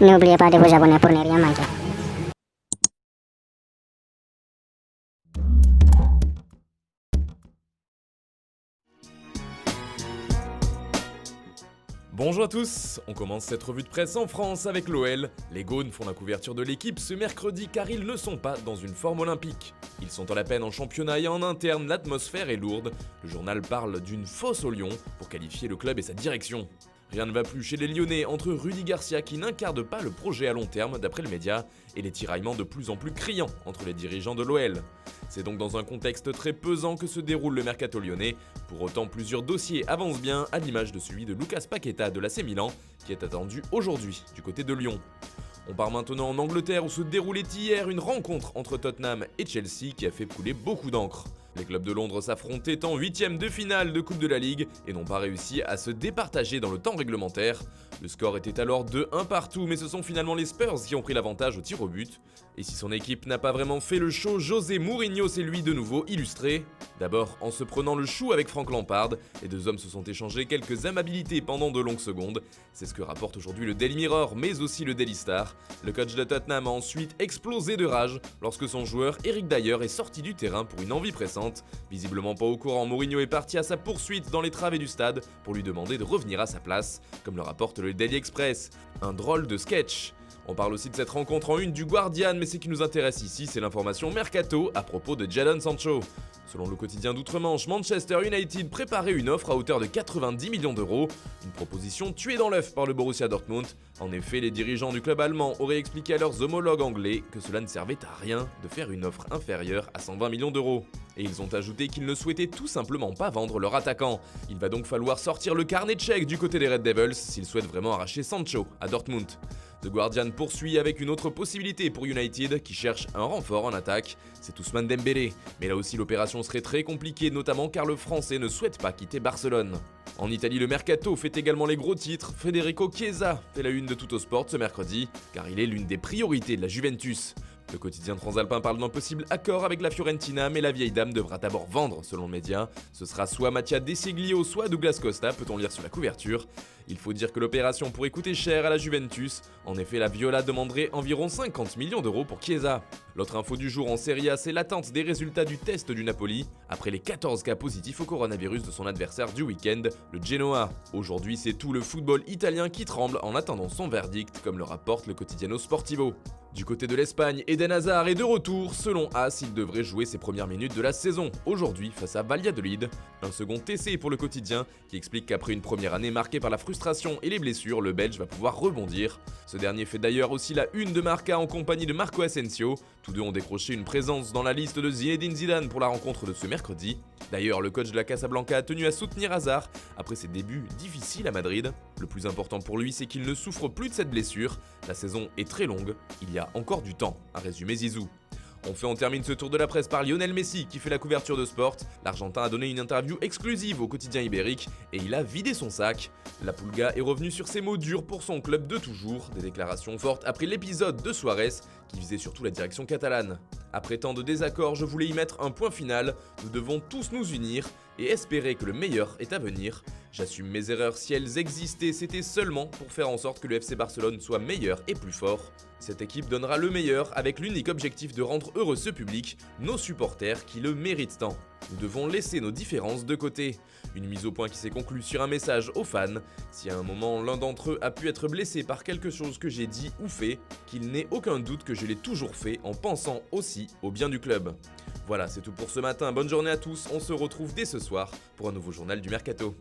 N'oubliez pas de vous abonner pour ne rien manquer. Bonjour à tous, on commence cette revue de presse en France avec l'OL. Les Gaunes font la couverture de l'équipe ce mercredi car ils ne sont pas dans une forme olympique. Ils sont à la peine en championnat et en interne, l'atmosphère est lourde. Le journal parle d'une fosse aux Lions pour qualifier le club et sa direction. Rien ne va plus chez les Lyonnais entre Rudy Garcia qui n'incarne pas le projet à long terme d'après le média et les tiraillements de plus en plus criants entre les dirigeants de l'OL. C'est donc dans un contexte très pesant que se déroule le mercato lyonnais. Pour autant, plusieurs dossiers avancent bien à l'image de celui de Lucas Paqueta de l'AC Milan qui est attendu aujourd'hui du côté de Lyon. On part maintenant en Angleterre où se déroulait hier une rencontre entre Tottenham et Chelsea qui a fait couler beaucoup d'encre. Les clubs de Londres s'affrontaient en 8e de finale de Coupe de la Ligue et n'ont pas réussi à se départager dans le temps réglementaire. Le score était alors de 1 partout, mais ce sont finalement les Spurs qui ont pris l'avantage au tir au but. Et si son équipe n'a pas vraiment fait le show, José Mourinho s'est lui de nouveau illustré. D'abord en se prenant le chou avec Frank Lampard, les deux hommes se sont échangés quelques amabilités pendant de longues secondes. C'est ce que rapporte aujourd'hui le Daily Mirror, mais aussi le Daily Star. Le coach de Tottenham a ensuite explosé de rage lorsque son joueur Eric Dyer est sorti du terrain pour une envie pressante. Visiblement pas au courant, Mourinho est parti à sa poursuite dans les travées du stade pour lui demander de revenir à sa place, comme le rapporte le Daily Express. Un drôle de sketch. On parle aussi de cette rencontre en une du Guardian, mais ce qui nous intéresse ici, c'est l'information mercato à propos de Jadon Sancho. Selon le quotidien d'outre-Manche, Manchester United préparait une offre à hauteur de 90 millions d'euros, une proposition tuée dans l'œuf par le Borussia Dortmund. En effet, les dirigeants du club allemand auraient expliqué à leurs homologues anglais que cela ne servait à rien de faire une offre inférieure à 120 millions d'euros. Et ils ont ajouté qu'ils ne souhaitaient tout simplement pas vendre leur attaquant. Il va donc falloir sortir le carnet de chèques du côté des Red Devils s'ils souhaitent vraiment arracher Sancho à Dortmund. The Guardian poursuit avec une autre possibilité pour United qui cherche un renfort en attaque, c'est Ousmane Dembélé. Mais là aussi l'opération serait très compliquée, notamment car le Français ne souhaite pas quitter Barcelone. En Italie, le mercato fait également les gros titres. Federico Chiesa fait la une de Tuttosport ce mercredi, car il est l'une des priorités de la Juventus. Le quotidien transalpin parle d'un possible accord avec la Fiorentina, mais la vieille dame devra d'abord vendre, selon le média. Ce sera soit Mattia De Sciglio, soit Douglas Costa, peut-on lire sur la couverture. Il faut dire que l'opération pourrait coûter cher à la Juventus. En effet, la Viola demanderait environ 50 millions d'euros pour Chiesa. L'autre info du jour en Serie A, c'est l'attente des résultats du test du Napoli, après les 14 cas positifs au coronavirus de son adversaire du week-end, le Genoa. Aujourd'hui, c'est tout le football italien qui tremble en attendant son verdict, comme le rapporte le Quotidiano Sportivo. Du côté de l'Espagne, Eden Hazard est de retour. Selon AS, il devrait jouer ses premières minutes de la saison, aujourd'hui face à Valladolid. Un second TC pour le quotidien, qui explique qu'après une première année marquée par la frustration et les blessures, le Belge va pouvoir rebondir. Ce dernier fait d'ailleurs aussi la une de Marca en compagnie de Marco Asensio. Tous deux ont décroché une présence dans la liste de Zinedine Zidane pour la rencontre de ce mercredi. D'ailleurs, le coach de la Casablanca a tenu à soutenir Hazard après ses débuts difficiles à Madrid. Le plus important pour lui, c'est qu'il ne souffre plus de cette blessure. La saison est très longue, il y a encore du temps, a résumé Zizou. On termine ce tour de la presse par Lionel Messi qui fait la couverture de Sport. L'Argentin a donné une interview exclusive au quotidien ibérique et il a vidé son sac. La Pulga est revenu sur ses mots durs pour son club de toujours, des déclarations fortes après l'épisode de Suarez qui visait surtout la direction catalane. Après tant de désaccords, je voulais y mettre un point final. Nous devons tous nous unir et espérer que le meilleur est à venir. J'assume mes erreurs si elles existaient, c'était seulement pour faire en sorte que le FC Barcelone soit meilleur et plus fort. Cette équipe donnera le meilleur avec l'unique objectif de rendre heureux ce public, nos supporters qui le méritent tant. Nous devons laisser nos différences de côté. Une mise au point qui s'est conclue sur un message aux fans. Si à un moment l'un d'entre eux a pu être blessé par quelque chose que j'ai dit ou fait, qu'il n'ait aucun doute que je l'ai toujours fait en pensant aussi au bien du club. Voilà, c'est tout pour ce matin, bonne journée à tous, on se retrouve dès ce soir pour un nouveau journal du Mercato.